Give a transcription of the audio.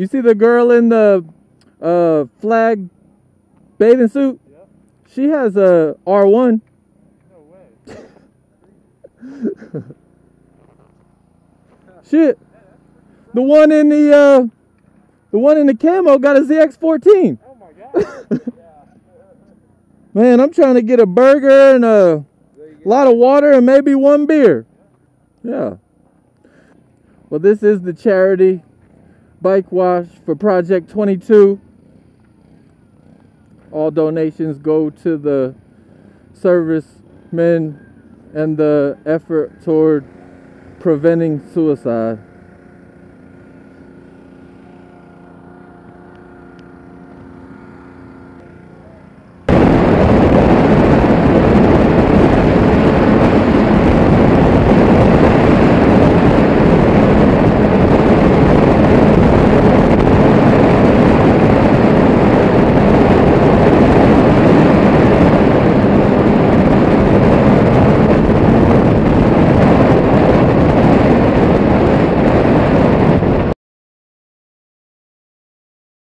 You see the girl in the flag bathing suit? Yep. She has a R1. No way. Shit. The one in the camo got a ZX14. Oh my god. Man, I'm trying to get a burger and a lot of water and maybe one beer. Yeah. Well, this is the charity bike wash for Project 22. All donations go to the servicemen and the effort toward preventing suicide.